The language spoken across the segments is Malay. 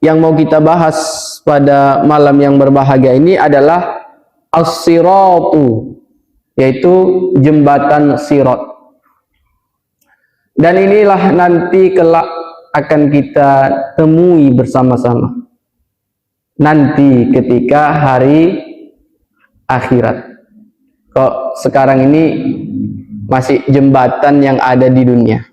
yang mau kita bahas pada malam yang berbahagia ini adalah as-siratu, yaitu jembatan sirat. Dan inilah nanti kelak akan kita temui bersama-sama nanti ketika hari akhirat. Kok sekarang ini masih jembatan yang ada di dunia,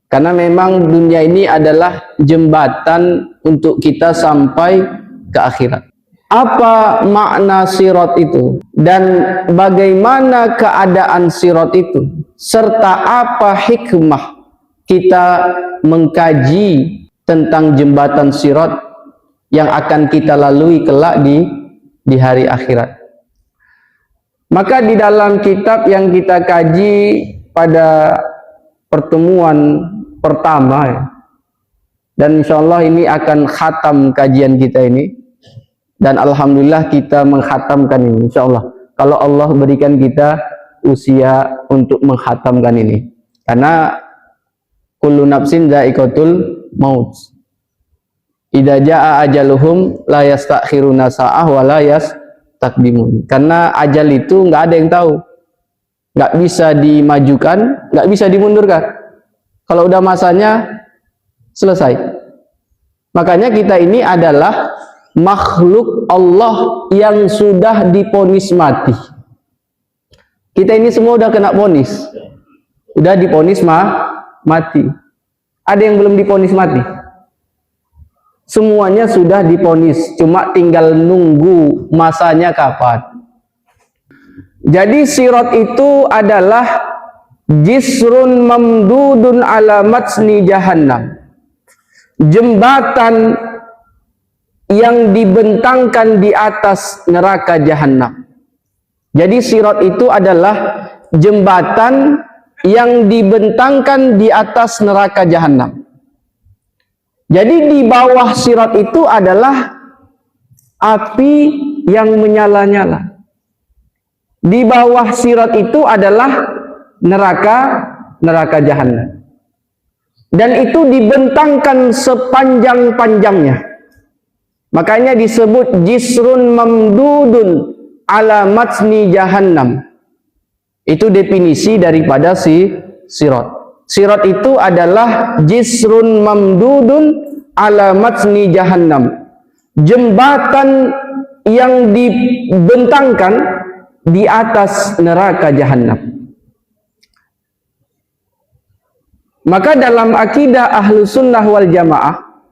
karena memang dunia ini adalah jembatan untuk kita sampai ke akhirat. Apa makna sirat itu dan bagaimana keadaan sirat itu, serta apa hikmah kita mengkaji tentang jembatan sirat yang akan kita lalui kelak di hari akhirat. Maka di dalam kitab yang kita kaji pada pertemuan pertama, dan insyaallah ini akan khatam kajian kita ini, dan alhamdulillah kita menghatamkan ini insyaallah, kalau Allah berikan kita usia untuk menghatamkan ini, karena kullu nafsin dha'iqatul maut, idza jaa ajaluhum la yastakhiruna sa'ah wa la yastakdimun. Karena ajal itu nggak ada yang tahu, nggak bisa dimajukan, nggak bisa dimundurkan. Kalau udah masanya selesai. Makanya kita ini adalah makhluk Allah yang sudah diponis mati. Kita ini semua udah kena ponis, udah diponis mati. Ada yang belum diponis mati? Semuanya sudah diponis, cuma tinggal nunggu masanya kapan. Jadi sirat itu adalah jisrun mamdudun ala matsni jahannam, jembatan yang dibentangkan di atas neraka jahannam. Jadi sirat itu adalah jembatan yang dibentangkan di atas neraka jahannam. Jadi di bawah sirat itu adalah api yang menyala-nyala. Di bawah sirat itu adalah neraka jahannam. Dan itu dibentangkan sepanjang-panjangnya. Makanya disebut jisrun mamdudun ala matsni jahannam. Itu definisi daripada sirat. Sirat itu adalah jisrun mamdudun ala matsni jahannam, jembatan yang dibentangkan di atas neraka jahannam. Maka dalam akidah ahlu sunnah wal jamaah,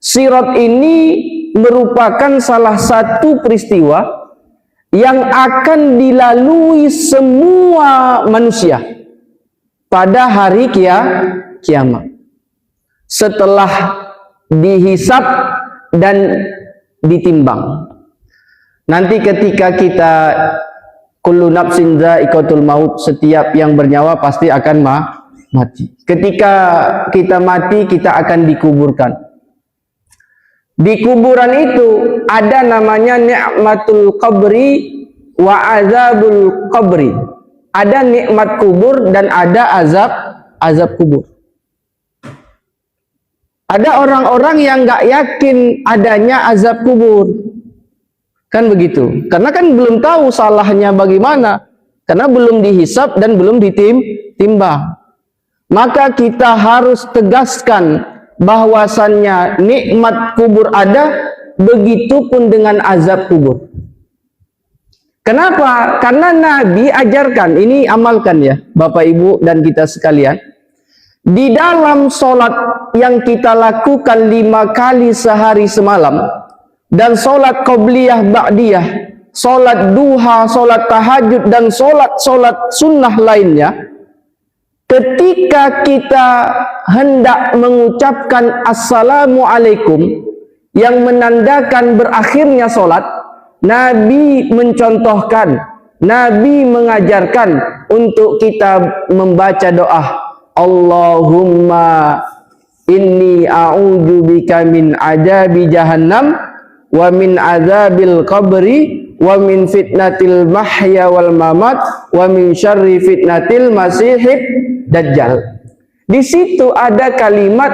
sirat ini merupakan salah satu peristiwa yang akan dilalui semua manusia pada hari kiamat, setelah dihisab dan ditimbang. Nanti ketika kita kullu nafsin dha'iqatul maut, setiap yang bernyawa pasti akan mati. Ketika kita mati, kita akan dikuburkan. Di kuburan itu ada namanya ni'matul qabri wa azabul qabri. Ada nikmat kubur dan ada azab kubur. Ada orang-orang yang nggak yakin adanya azab kubur, kan begitu? Karena kan belum tahu salahnya bagaimana, karena belum dihisab dan belum ditimbang. Maka kita harus tegaskan bahwasannya nikmat kubur ada, begitupun dengan azab kubur. Kenapa? Karena Nabi ajarkan, ini amalkan ya Bapak Ibu dan kita sekalian. Di dalam sholat yang kita lakukan 5 kali sehari semalam, dan sholat qobliyah ba'diyah, sholat duha, sholat tahajud, dan sholat sunnah lainnya, ketika kita hendak mengucapkan assalamualaikum yang menandakan berakhirnya sholat, Nabi mencontohkan, Nabi mengajarkan untuk kita membaca doa Allahumma inni a'udzubika min adzabi jahannam wa min adzabil qabri wa min fitnatil mahya wal mamat wa min syarri fitnatil masihid dajjal. Di situ ada kalimat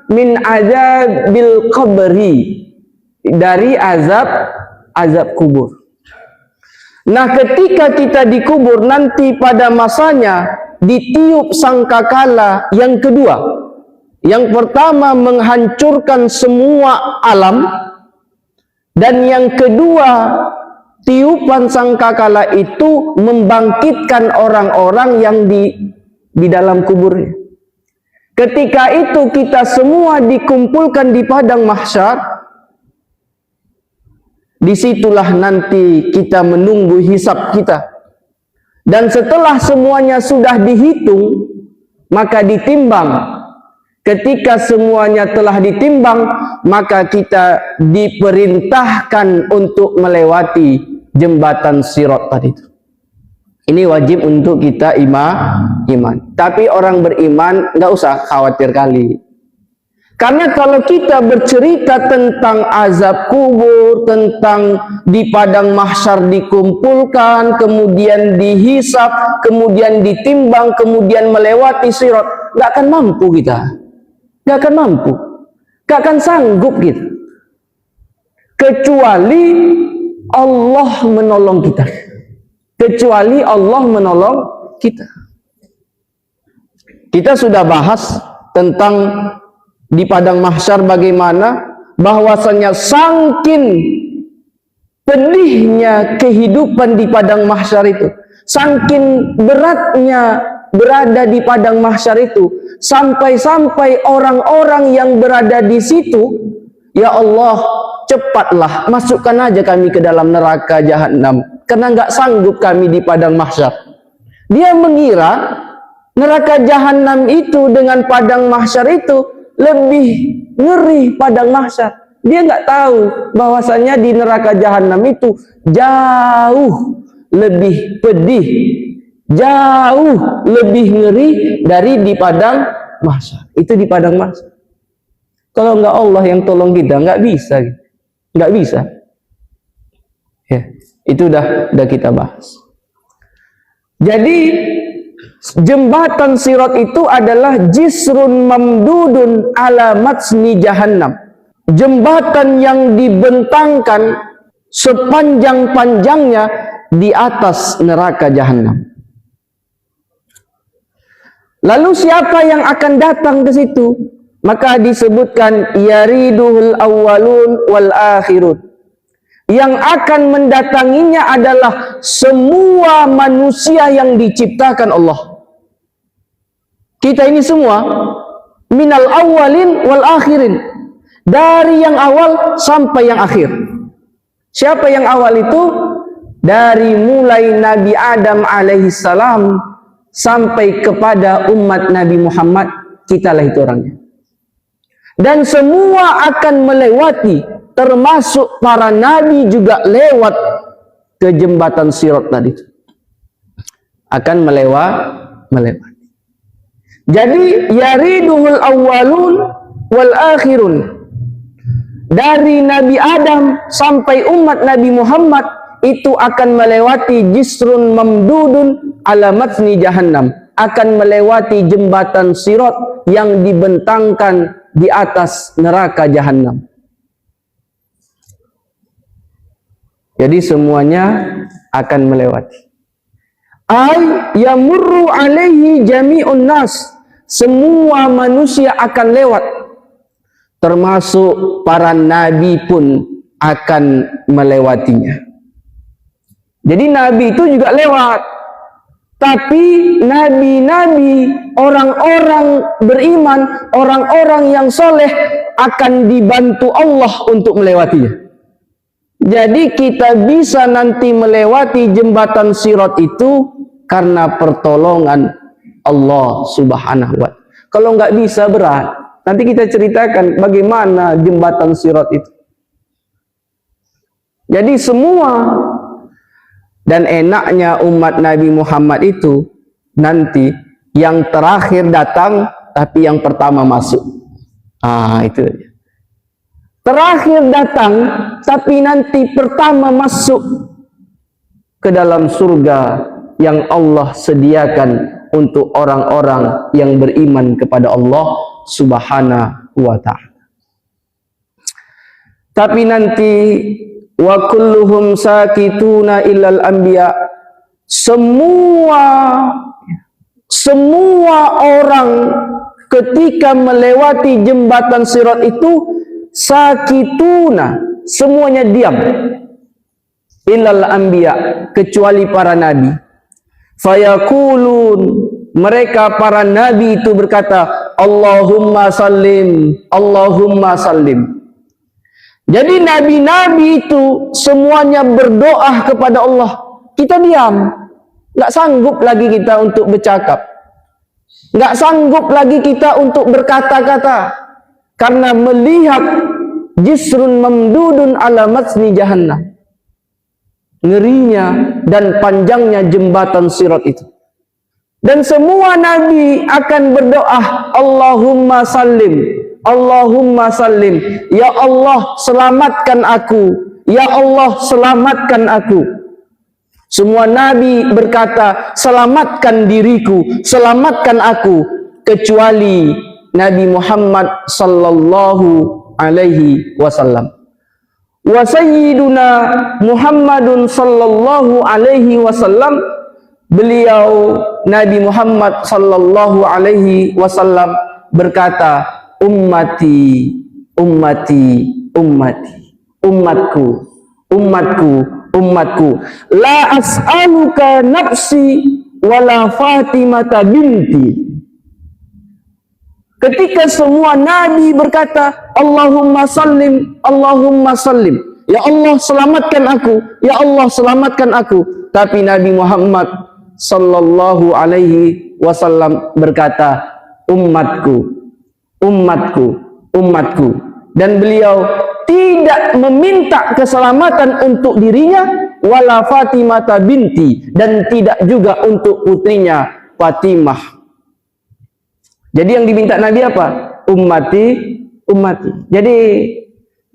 min azabil qabri, dari azab kubur. Nah, ketika kita dikubur nanti pada masanya ditiup sangkakala yang kedua. Yang pertama menghancurkan semua alam, dan yang kedua tiupan sangkakala itu membangkitkan orang-orang yang di dalam kuburnya. Ketika itu kita semua dikumpulkan di padang mahsyar. Disitulah nanti kita menunggu hisab kita. Dan setelah semuanya sudah dihitung, maka ditimbang. Ketika semuanya telah ditimbang, maka kita diperintahkan untuk melewati jembatan Sirat tadi itu. Ini wajib untuk kita iman. Tapi orang beriman nggak usah khawatir kali. Karena kalau kita bercerita tentang azab kubur, tentang di padang mahsyar dikumpulkan, kemudian dihisab, kemudian ditimbang, kemudian melewati sirat, nggak akan mampu kita. Nggak akan mampu. Nggak akan sanggup kita. Kecuali Allah menolong kita. Kecuali Allah menolong kita. Kita sudah bahas tentang di padang mahsyar bagaimana bahwasanya saking pedihnya kehidupan di padang mahsyar itu, saking beratnya berada di padang mahsyar itu, sampai-sampai orang-orang yang berada di situ, ya Allah, cepatlah masukkan aja kami ke dalam neraka jahanam, karena nggak sanggup kami di padang mahsyar. Dia mengira neraka jahanam itu dengan padang mahsyar itu lebih ngeri padang mahsyar. Dia nggak tahu bahwasanya di neraka jahanam itu jauh lebih pedih, jauh lebih ngeri dari di padang mahsyar. Itu di padang mahsyar. Kalau nggak Allah yang tolong kita, nggak bisa, nggak bisa. Ya, itu udah kita bahas. Jadi jembatan sirat itu adalah jisrun mamdudun ala matsni jahannam. Jembatan yang dibentangkan sepanjang-panjangnya di atas neraka jahannam. Lalu siapa yang akan datang ke situ? Maka disebutkan yariduhul awwalun wal akhirun. Yang akan mendatanginya adalah semua manusia yang diciptakan Allah. Kita ini semua minal awwalin wal akhirin, dari yang awal sampai yang akhir. Siapa yang awal itu? Dari mulai Nabi Adam alaihissalam sampai kepada umat Nabi Muhammad, kitalah itu orangnya. Dan semua akan melewati, termasuk para nabi juga lewat ke jembatan sirat tadi. Akan melewati. Jadi yariduhul awwalun wal akhirun. Dari Nabi Adam sampai umat Nabi Muhammad itu akan melewati jisrun mamdudun ala matni jahannam. Akan melewati jembatan sirat yang dibentangkan di atas neraka jahannam. Jadi semuanya akan melewati. Ay yamurru alaihi jami'un nas. Semua manusia akan lewat. Termasuk para nabi pun akan melewatinya. Jadi nabi itu juga lewat. Tapi nabi-nabi, orang-orang beriman, orang-orang yang soleh akan dibantu Allah untuk melewatinya. Jadi kita bisa nanti melewati jembatan sirat itu karena pertolongan Allah subhanahu wa ta'ala. Kalau nggak bisa berat. Nanti kita ceritakan bagaimana jembatan sirat itu. Jadi semua, dan enaknya umat Nabi Muhammad itu nanti yang terakhir datang tapi yang pertama masuk. Itu. Terakhir datang tapi nanti pertama masuk ke dalam surga yang Allah sediakan untuk orang-orang yang beriman kepada Allah subhanahu wa ta'ala. Tapi nanti wa kulluhum sakituna illal anbiya, semua orang ketika melewati jembatan Sirat itu sakituna, semuanya diam, illal anbiya, kecuali para nabi. Fayaqulun, mereka para nabi itu berkata, Allahumma sallim, Allahumma sallim. Jadi nabi-nabi itu semuanya berdoa kepada Allah. Kita diam, nggak sanggup lagi kita untuk bercakap, nggak sanggup lagi kita untuk berkata-kata, karena melihat jisrun mamdudun ala matni jahannam, ngerinya dan panjangnya jembatan Sirat itu. Dan semua nabi akan berdoa, Allahumma sallim, Allahumma sallim, ya Allah selamatkan aku, ya Allah selamatkan aku. Semua nabi berkata, selamatkan diriku, selamatkan aku, kecuali Nabi Muhammad sallallahu alaihi wasallam. Wa sayyiduna Muhammadun sallallahu alaihi wasallam, beliau Nabi Muhammad sallallahu alaihi wasallam berkata, ummati, ummati, ummati, umatku, umatku, umatku, la as'aluka nafsi wala Fatimata binti. Ketika semua nabi berkata, Allahumma sallim, Allahumma sallim, ya Allah selamatkan aku, ya Allah selamatkan aku, tapi Nabi Muhammad sallallahu alaihi wasallam berkata, umatku, umatku, umatku. Dan beliau tidak meminta keselamatan untuk dirinya, wala Fatimata binti, dan tidak juga untuk putrinya Fatimah. Jadi yang diminta Nabi apa? Ummati, ummati. Jadi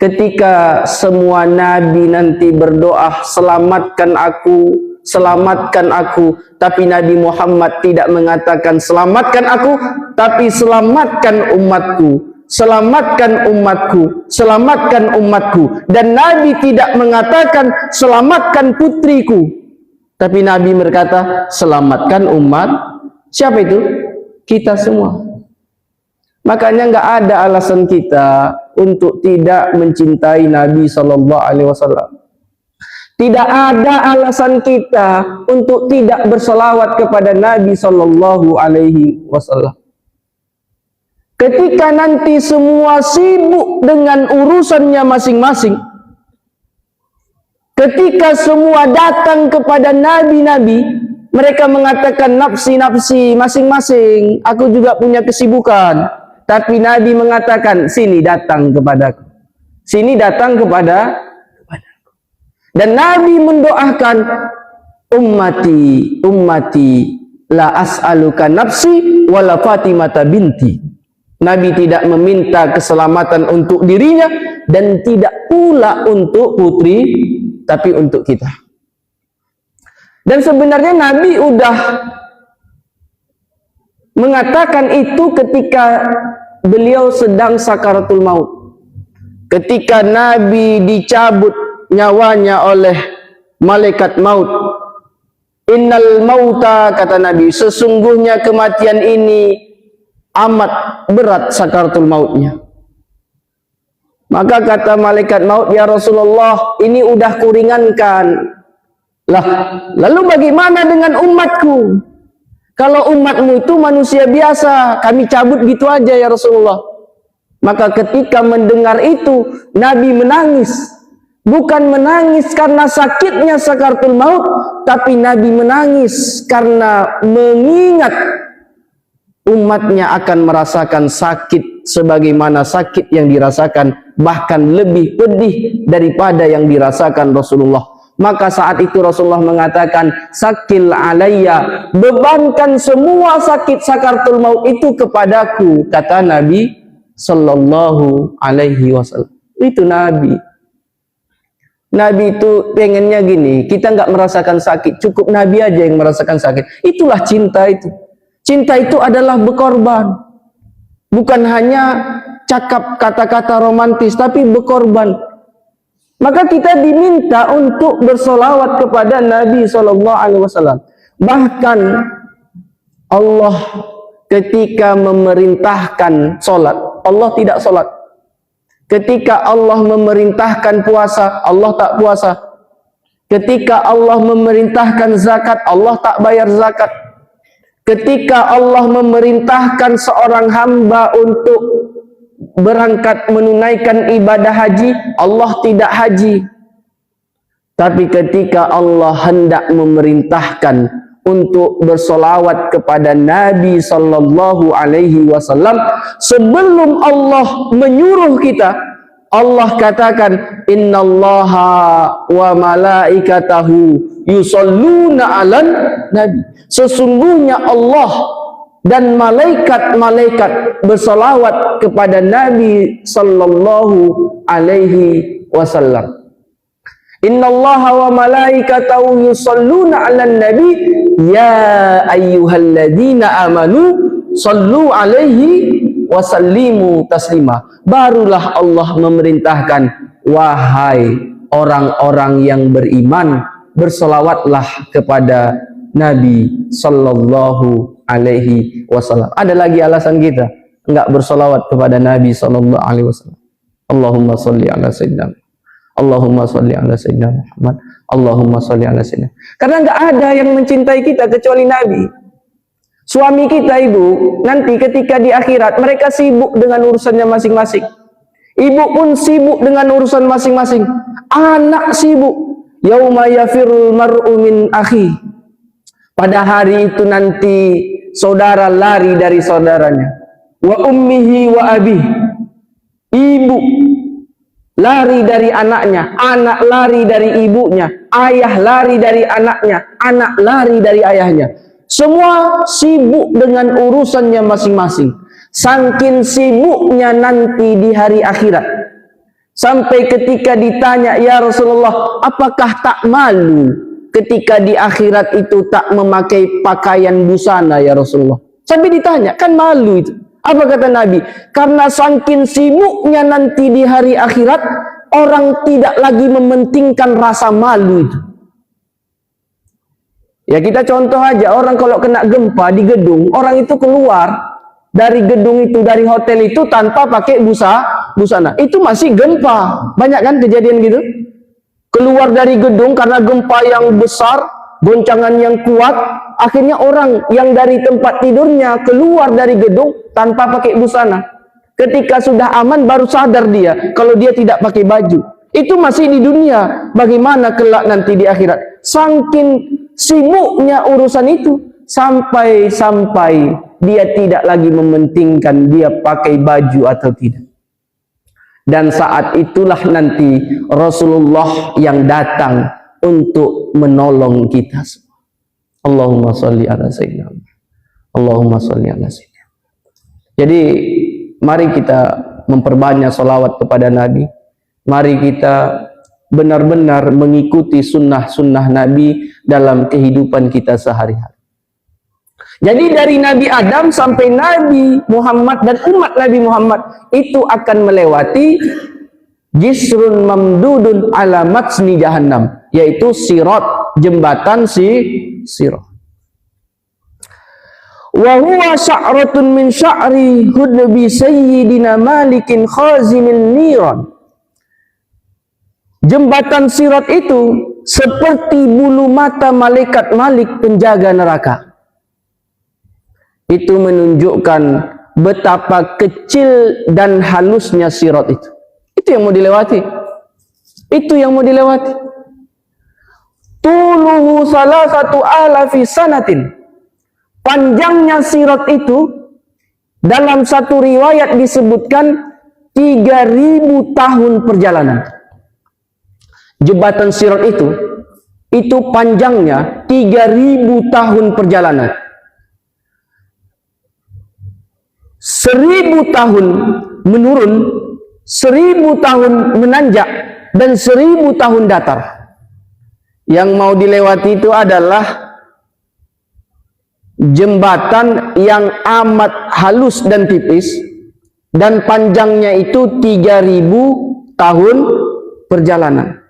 ketika semua nabi nanti berdoa, selamatkan aku, selamatkan aku, tapi Nabi Muhammad tidak mengatakan selamatkan aku, tapi selamatkan umatku, selamatkan umatku, selamatkan umatku. Dan Nabi tidak mengatakan selamatkan putriku, tapi Nabi berkata selamatkan umat. Siapa itu? Kita semua. Makanya nggak ada alasan kita untuk tidak mencintai Nabi Sallallahu Alaihi Wasallam. Tidak ada alasan kita untuk tidak berselawat kepada Nabi Sallallahu Alaihi Wasallam. Ketika nanti semua sibuk dengan urusannya masing-masing, ketika semua datang kepada nabi-nabi, mereka mengatakan nafsi-nafsi masing-masing, aku juga punya kesibukan. Tapi Nabi mengatakan, sini datang kepadaku, sini datang kepadaku. Dan Nabi mendoakan, ummati, ummati, la as'aluka nafsi wala Fatimata binti. Nabi tidak meminta keselamatan untuk dirinya dan tidak pula untuk putri, tapi untuk kita. Dan sebenarnya Nabi udah mengatakan itu ketika beliau sedang sakaratul maut. Ketika Nabi dicabut nyawanya oleh malaikat maut. Innal mauta, kata Nabi, sesungguhnya kematian ini amat berat sakaratul mautnya. Maka kata malaikat maut, ya Rasulullah, ini udah kuringankan. Lah, lalu bagaimana dengan umatku? Kalau umatmu itu manusia biasa, kami cabut gitu aja ya Rasulullah. Maka ketika mendengar itu, Nabi menangis. Bukan menangis karena sakitnya sakaratul maut, tapi Nabi menangis karena mengingat umatnya akan merasakan sakit sebagaimana sakit yang dirasakan, bahkan lebih pedih daripada yang dirasakan Rasulullah. Maka saat itu Rasulullah mengatakan, sakil alayya, bebankan semua sakit sakaratul maut itu kepadaku, kata Nabi Sallallahu Alaihi Wasallam. Itu Nabi. Nabi itu pengennya gini, kita nggak merasakan sakit, cukup Nabi aja yang merasakan sakit. Itulah cinta itu. Cinta itu adalah berkorban. Bukan hanya cakap kata-kata romantis, tapi berkorban. Maka kita diminta untuk bersolawat kepada Nabi SAW. Bahkan Allah ketika memerintahkan solat, Allah tidak solat. Ketika Allah memerintahkan puasa, Allah tak puasa. Ketika Allah memerintahkan zakat, Allah tak bayar zakat. Ketika Allah memerintahkan seorang hamba untuk berangkat menunaikan ibadah haji, Allah tidak haji. Tapi ketika Allah hendak memerintahkan untuk bersolawat kepada Nabi sallallahu alaihi wasallam, sebelum Allah menyuruh kita, Allah katakan, innallaha wa malaikatahu yusalluna 'alan nabi. Sesungguhnya Allah dan malaikat-malaikat bersolawat kepada Nabi sallallahu alaihi wasallam. Innallaha wa malaikatahu yusalluna 'alan nabi ya ayyuhalladzina amanu sallu alaihi wasallimu taslima. Barulah Allah memerintahkan, wahai orang-orang yang beriman, bersolawatlah kepada Nabi sallallahu alaihi wasallam. Ada lagi alasan kita enggak bersolawat kepada Nabi sallallahu alaihi wasallam? Allahumma sholli ala sayyidina, Allahumma sholli ala sayyidina Muhammad, Allahumma sholli ala sayyidina. Karena enggak ada yang mencintai kita kecuali Nabi. Suami kita, ibu, nanti ketika di akhirat mereka sibuk dengan urusannya masing-masing. Ibu pun sibuk dengan urusan masing-masing. Anak sibuk. Yauma yafirul mar'u min akhi. Pada hari itu nanti saudara lari dari saudaranya. Wa ummihi wa abih. Ibu lari dari anaknya, anak lari dari ibunya, ayah lari dari anaknya, anak lari dari ayahnya. Semua sibuk dengan urusannya masing-masing. Saking sibuknya nanti di hari akhirat, sampai ketika ditanya, ya Rasulullah, apakah tak malu ketika di akhirat itu tak memakai pakaian busana ya Rasulullah? Sampai ditanya, kan malu itu. Apa kata Nabi? Karena saking sibuknya nanti di hari akhirat, orang tidak lagi mementingkan rasa malu itu. Ya kita contoh aja, orang kalau kena gempa di gedung, orang itu keluar dari gedung itu, dari hotel itu tanpa pakai busana. Itu masih gempa. Banyak kan kejadian gitu? Keluar dari gedung karena gempa yang besar, goncangan yang kuat, akhirnya orang yang dari tempat tidurnya keluar dari gedung tanpa pakai busana. Ketika sudah aman baru sadar dia kalau dia tidak pakai baju. Itu masih di dunia. Bagaimana kelak nanti di akhirat? Saking sibuknya urusan itu, sampai dia tidak lagi mementingkan dia pakai baju atau tidak. Dan saat itulah nanti Rasulullah yang datang untuk menolong kita. Allahumma sholli ala sayyidina, Allahumma sholli ala sayyidina. Jadi mari kita memperbanyak salawat kepada Nabi. Mari kita benar-benar mengikuti sunnah-sunnah Nabi dalam kehidupan kita sehari-hari. Jadi dari Nabi Adam sampai Nabi Muhammad dan umat Nabi Muhammad itu akan melewati jisrun mamdudun ala matsni jahannam, yaitu sirat, jembatan sirat. Wa huwa sya'ratun min sya'ri hudbi sayyidina Malikin khazinil niran. Jembatan sirat itu seperti bulu mata malaikat Malik penjaga neraka. Itu menunjukkan betapa kecil dan halusnya sirat itu. Itu yang mau dilewati. Itu yang mau dilewati. Tuluhu salasatu alafi sanatin. Panjangnya sirat itu dalam satu riwayat disebutkan 3000 tahun perjalanan. Jembatan sirat itu panjangnya 3000 tahun perjalanan. 1000 tahun menurun, 1000 tahun menanjak, dan 1000 tahun datar. Yang mau dilewati itu adalah jembatan yang amat halus dan tipis, dan panjangnya itu 3000 tahun perjalanan.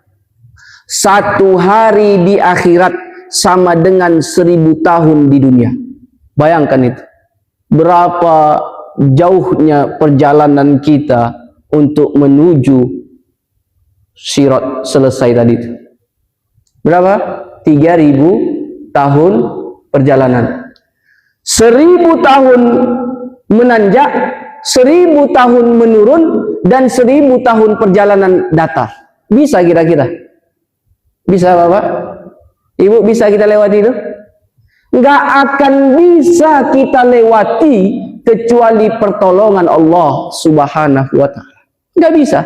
Satu hari di akhirat sama dengan 1000 tahun di dunia. Bayangkan itu. Berapa jauhnya perjalanan kita untuk menuju sirat selesai tadi itu. Berapa? 3000 tahun perjalanan. 1000 tahun menanjak, 1000 tahun menurun, dan 1000 tahun perjalanan datar. Bisa kira-kira? Bisa Bapak? Ibu, bisa kita lewati itu? Nggak akan bisa kita lewati kecuali pertolongan Allah Subhanahu wa Ta'ala. Nggak bisa.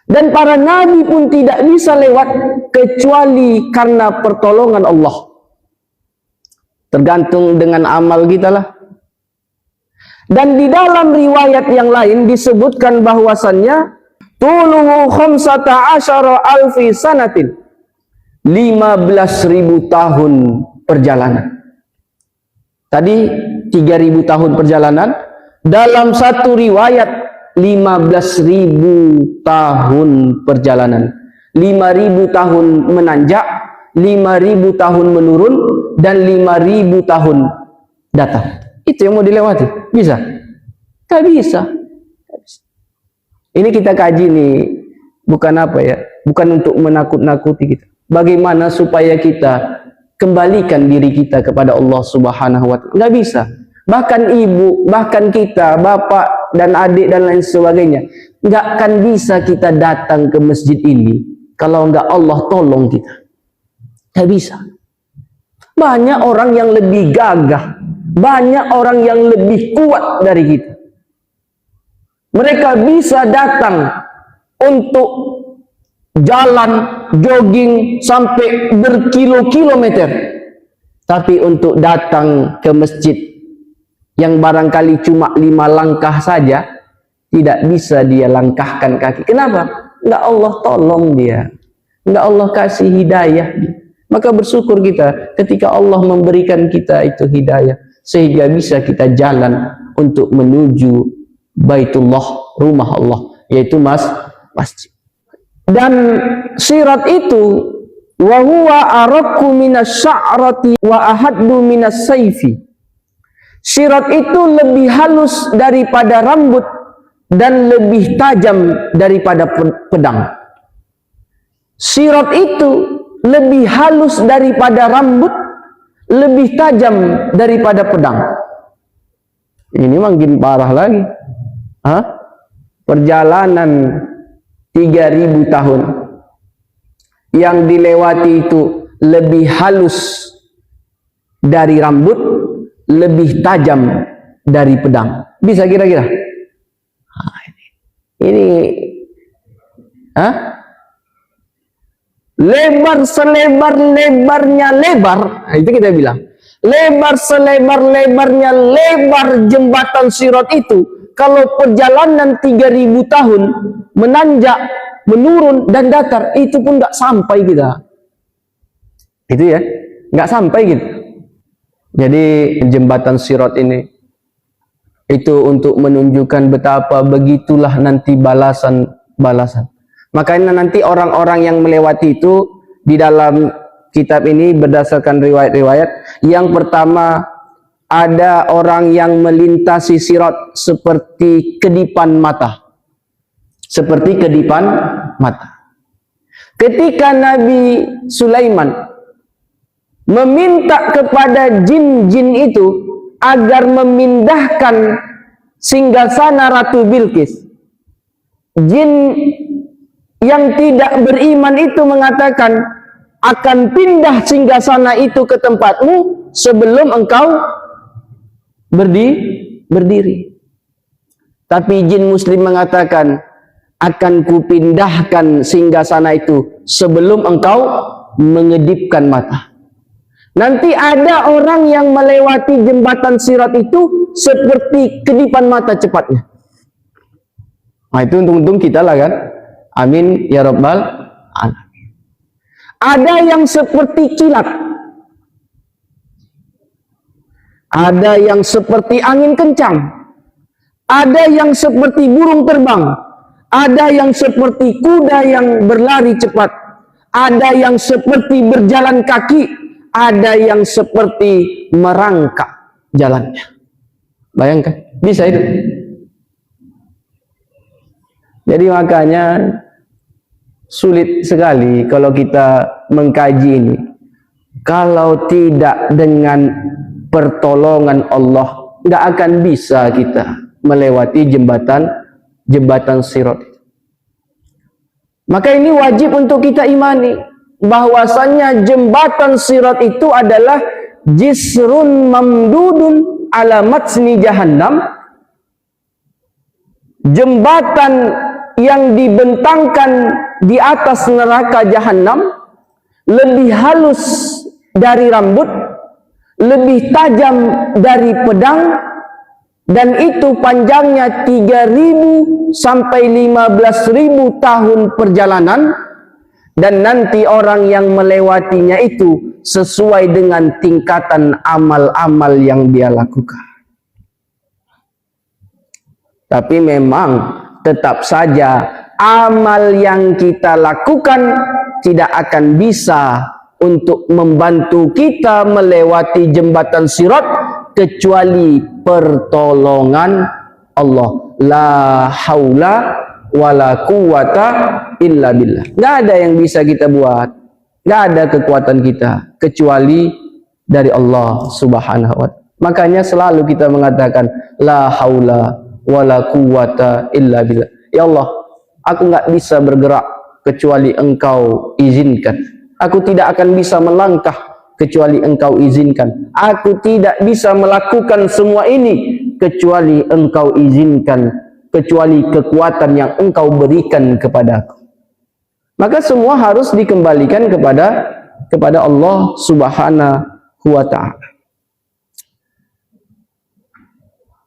Dan para nabi pun tidak bisa lewat kecuali karena pertolongan Allah. Tergantung dengan amal kita lah. Dan di dalam riwayat yang lain disebutkan bahwasannya tuluhu 15 alfi sanatin, 15.000 tahun perjalanan. Tadi 3.000 tahun perjalanan, dalam satu riwayat 15.000 tahun perjalanan. 5.000 tahun menanjak, 5.000 tahun menurun, dan 5.000 tahun datang. Itu yang mau dilewati. Bisa? Tak bisa. Ini kita kaji nih, bukan apa ya, bukan untuk menakut-nakuti kita. Bagaimana supaya kita kembalikan diri kita kepada Allah Subhanahu wa Ta'ala. Nggak bisa. Bahkan ibu, bahkan kita, bapak dan adik dan lain sebagainya, nggak akan bisa kita datang ke masjid ini kalau nggak Allah tolong kita. Nggak bisa. Banyak orang yang lebih gagah, banyak orang yang lebih kuat dari kita. Mereka bisa datang untuk jalan, jogging sampai berkilo-kilometer. Tapi untuk datang ke masjid yang barangkali cuma 5 langkah saja, tidak bisa dia langkahkan kaki. Kenapa? Nggak Allah tolong dia. Nggak Allah kasih hidayah. Maka bersyukur kita ketika Allah memberikan kita itu hidayah. Sehingga bisa kita jalan untuk menuju Baitullah, rumah Allah. Yaitu masjid. Dan sirat itu wa huwa araqqu minas sya'rati wa ahaddu minas sayfi. Sirat itu lebih halus daripada rambut dan lebih tajam daripada pedang. Sirat itu lebih halus daripada rambut, lebih tajam daripada pedang. Ini makin parah lagi. Perjalanan 3.000 tahun yang dilewati itu lebih halus dari rambut, lebih tajam dari pedang. Bisa kira-kira? Ini lebar selebar-lebarnya lebar. Nah, itu kita bilang. Lebar selebar-lebarnya lebar jembatan sirat itu. Kalau perjalanan 3.000 tahun menanjak, menurun dan datar, itu pun nggak sampai kita. Itu ya, nggak sampai gitu. Jadi jembatan sirat ini itu untuk menunjukkan betapa begitulah nanti balasan. Makanya nanti orang-orang yang melewati itu di dalam kitab ini berdasarkan riwayat-riwayat. Yang pertama, ada orang yang melintasi sirat seperti kedipan mata. Seperti kedipan mata. Ketika Nabi Sulaiman meminta kepada jin-jin itu agar memindahkan singgasana Ratu Bilqis, jin yang tidak beriman itu mengatakan, akan pindah singgasana itu ke tempatmu sebelum engkau berdiri. Tapi jin muslim mengatakan, akan kupindahkan singgasana itu sebelum engkau mengedipkan mata. Nanti ada orang yang melewati jembatan sirat itu seperti kedipan mata cepatnya. Nah itu untung-untung kita lah kan. Amin ya rabbal alamin. Ada yang seperti kilat. Ada yang seperti angin kencang. ada yang seperti burung terbang, ada yang seperti kuda yang berlari cepat, ada yang seperti berjalan kaki, ada yang seperti merangkak jalannya. Bayangkan, bisa itu. Jadi makanya sulit sekali kalau kita mengkaji ini. Kalau tidak dengan pertolongan Allah, nggak akan bisa kita melewati jembatan sirat. Maka ini wajib untuk kita imani bahwasannya jembatan sirat itu adalah jisrun mamdudun ala matni jahannam, jembatan yang dibentangkan di atas neraka jahannam, lebih halus dari rambut, lebih tajam dari pedang, dan itu panjangnya 3.000 sampai 15.000 tahun perjalanan, dan nanti orang yang melewatinya itu sesuai dengan tingkatan amal-amal yang dia lakukan. Tapi memang tetap saja amal yang kita lakukan tidak akan bisa untuk membantu kita melewati jembatan sirat kecuali pertolongan Allah. La haula wala quwata illa billah. Nggak ada yang bisa kita buat, nggak ada kekuatan kita kecuali dari Allah Subhanahu wa ta'ala. Makanya selalu kita mengatakan la haula wala quwata illa billah. Ya Allah, aku nggak bisa bergerak kecuali Engkau izinkan. Aku tidak akan bisa melangkah kecuali Engkau izinkan. Aku tidak bisa melakukan semua ini kecuali Engkau izinkan, kecuali kekuatan yang Engkau berikan kepadaku. Maka semua harus dikembalikan kepada Allah Subhanahu wa ta'ala.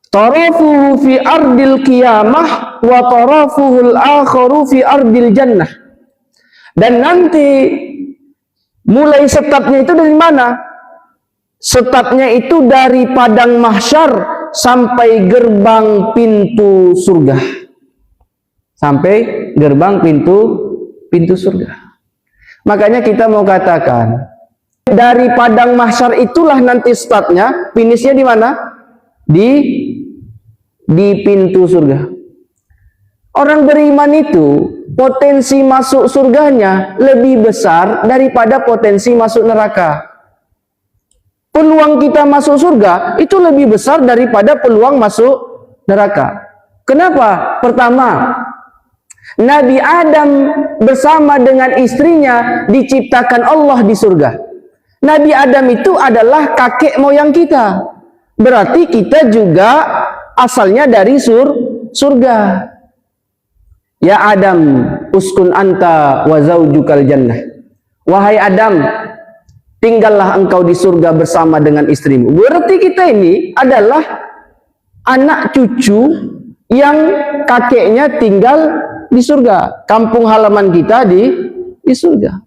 Tarafuhu fi ardil qiyamah wa tarafuhul akharu fi ardil jannah. Dan nanti mulai setapnya itu dari mana? Setapnya itu dari padang mahsyar sampai gerbang pintu surga. Sampai gerbang pintu surga. Makanya kita mau katakan dari padang mahsyar itulah nanti startnya, finishnya di mana? Di pintu surga. Orang beriman itu potensi masuk surganya lebih besar daripada potensi masuk neraka. Peluang kita masuk surga itu lebih besar daripada peluang masuk neraka. Kenapa? Pertama, Nabi Adam bersama dengan istrinya diciptakan Allah di surga. Nabi Adam itu adalah kakek moyang kita. Berarti kita juga asalnya dari surga. Ya Adam, uskun anta wa zaujukal jannah. Wahai Adam, tinggallah engkau di surga bersama dengan istrimu. Berarti kita ini adalah anak cucu yang kakeknya tinggal di surga. Kampung halaman kita di surga.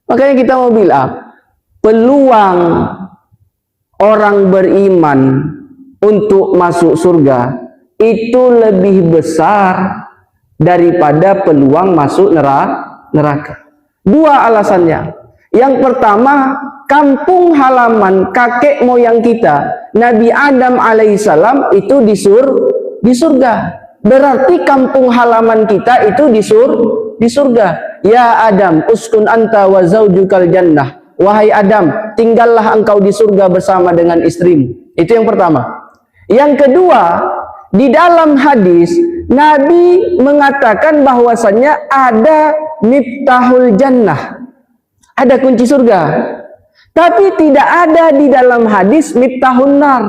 Makanya kita mau bilang, peluang orang beriman untuk masuk surga itu lebih besar daripada peluang masuk neraka. Dua alasannya. Yang pertama, kampung halaman kakek moyang kita, Nabi Adam alaihissalam itu di surga. Berarti kampung halaman kita itu di surga. Ya Adam, uskun anta wa zaujukal jannah. Wahai Adam, tinggallah engkau di surga bersama dengan istrimu. Itu yang pertama. Yang kedua, di dalam hadis Nabi mengatakan bahwasannya ada miftahul jannah, ada kunci surga. Tapi tidak ada di dalam hadis miftahun nar,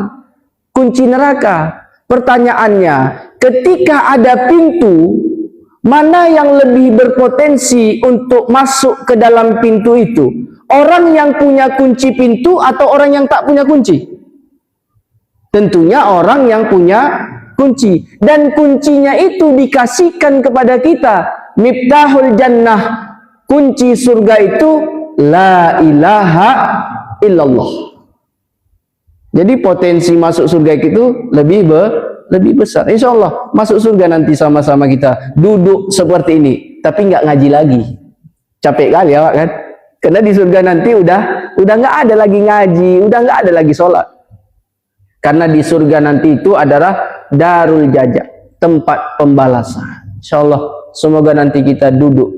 kunci neraka. Pertanyaannya, ketika ada pintu, mana yang lebih berpotensi untuk masuk ke dalam pintu itu? Orang yang punya kunci pintu atau orang yang tak punya kunci? Tentunya orang yang punya kunci. Dan kuncinya itu dikasihkan kepada kita. Miftahul jannah, kunci surga itu la ilaha illallah. Jadi potensi masuk surga itu lebih besar. Insya Allah masuk surga nanti sama-sama kita duduk seperti ini, tapi nggak ngaji lagi. Capek kali ya kan? Karena di surga nanti udah nggak ada lagi ngaji, udah nggak ada lagi sholat. Karena di surga nanti itu adalah darul jaza, tempat pembalasan. Insya Allah semoga nanti kita duduk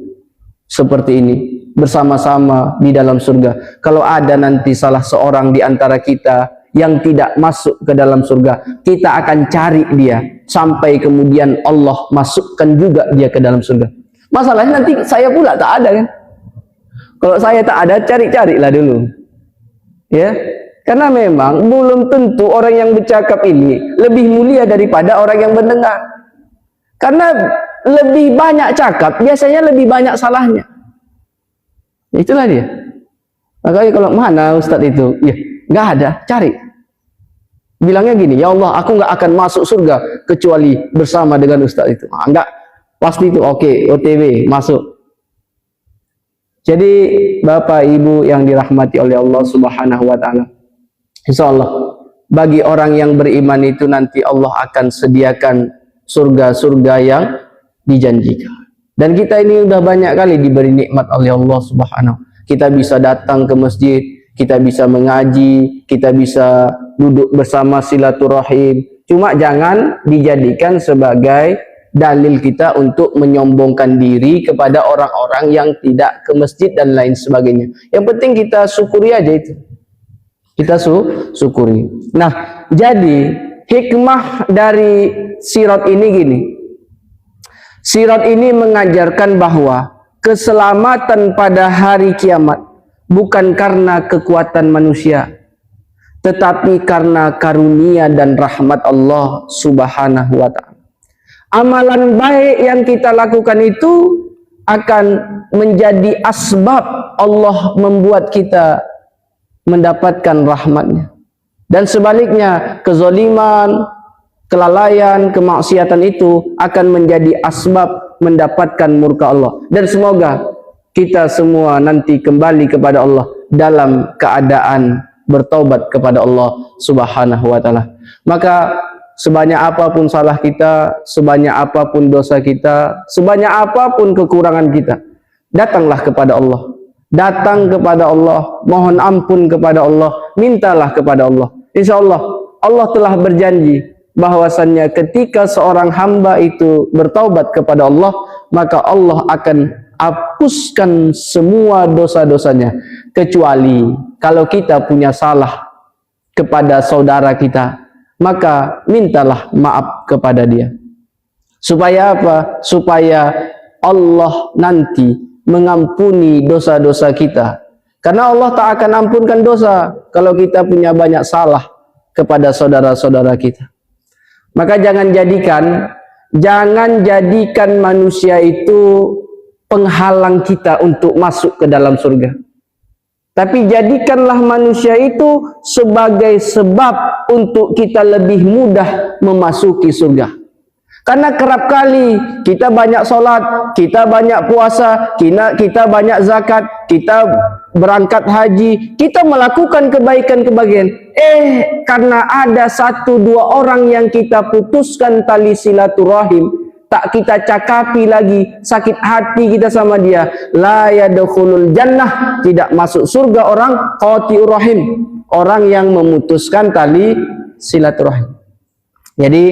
seperti ini bersama-sama di dalam surga. Kalau ada nanti salah seorang di antara kita yang tidak masuk ke dalam surga, kita akan cari dia sampai kemudian Allah masukkan juga dia ke dalam surga. Masalahnya nanti saya pula tak ada kan? Kalau saya tak ada, cari-carilah dulu. Ya, karena memang belum tentu orang yang bercakap ini lebih mulia daripada orang yang mendengar. Karena lebih banyak cakap, biasanya lebih banyak salahnya. Itulah dia. Makanya kalau mana Ustadz itu, ya nggak ada, cari. Bilangnya gini, ya Allah, aku nggak akan masuk surga kecuali bersama dengan Ustadz itu. Enggak, pasti itu oke, OTW masuk. Jadi Bapak Ibu yang dirahmati oleh Allah Subhanahu wa taala, insya Allah bagi orang yang beriman itu nanti Allah akan sediakan surga-surga yang dijanjikan. Dan kita ini udah banyak kali diberi nikmat oleh Allah Subhanahu. Kita bisa datang ke masjid, kita bisa mengaji, kita bisa duduk bersama silaturahim. Cuma jangan dijadikan sebagai dalil kita untuk menyombongkan diri kepada orang-orang yang tidak ke masjid dan lain sebagainya. Yang penting kita syukuri aja itu. Kita syukuri. Nah, jadi hikmah dari sirat ini gini. Sirat ini mengajarkan bahwa keselamatan pada hari kiamat bukan karena kekuatan manusia, tetapi karena karunia dan rahmat Allah Subhanahu wa ta'ala. Amalan baik yang kita lakukan itu akan menjadi asbab Allah membuat kita mendapatkan rahmatnya. Dan sebaliknya, kezaliman, kelalaian, kemaksiatan itu akan menjadi asbab mendapatkan murka Allah. Dan semoga kita semua nanti kembali kepada Allah dalam keadaan bertaubat kepada Allah Subhanahu wa ta'ala. Maka sebanyak apapun salah kita, sebanyak apapun dosa kita, sebanyak apapun kekurangan kita, datanglah kepada Allah. Datang kepada Allah, mohon ampun kepada Allah, mintalah kepada Allah. Insya Allah, Allah telah berjanji bahwasannya ketika seorang hamba itu bertaubat kepada Allah, maka Allah akan hapuskan semua dosa-dosanya, kecuali kalau kita punya salah kepada saudara kita, maka mintalah maaf kepada dia. Supaya apa? Supaya Allah nanti mengampuni dosa-dosa kita. Karena Allah tak akan ampunkan dosa kalau kita punya banyak salah kepada saudara-saudara kita. Maka jangan jadikan manusia itu penghalang kita untuk masuk ke dalam surga. Tapi jadikanlah manusia itu sebagai sebab untuk kita lebih mudah memasuki surga. Karena kerap kali kita banyak sholat, kita banyak puasa, kita banyak zakat, kita berangkat haji, kita melakukan kebaikan-kebaikan. Karena ada 1-2 orang yang kita putuskan tali silaturahim, tak kita cakapi lagi, sakit hati kita sama dia, la yadkhulul jannah, tidak masuk surga orang qati'ur rahim, orang yang memutuskan tali silaturahim. Jadi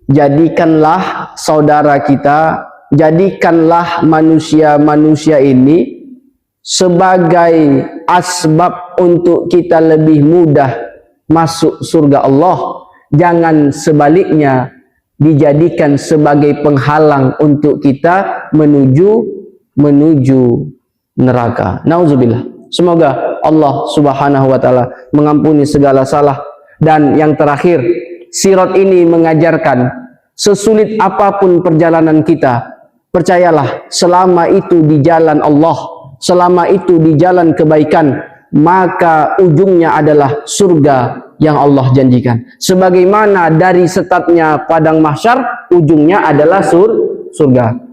jadikanlah saudara kita, jadikanlah manusia-manusia ini sebagai asbab untuk kita lebih mudah masuk surga Allah. Jangan sebaliknya dijadikan sebagai penghalang untuk kita menuju neraka. Nauzubillah. Semoga Allah Subhanahu wa taala mengampuni segala salah. Dan yang terakhir, sirat ini mengajarkan sesulit apapun perjalanan kita, percayalah selama itu di jalan Allah, selama itu di jalan kebaikan, maka ujungnya adalah surga yang Allah janjikan. Sebagaimana dari setatnya padang mahsyar, ujungnya adalah surga.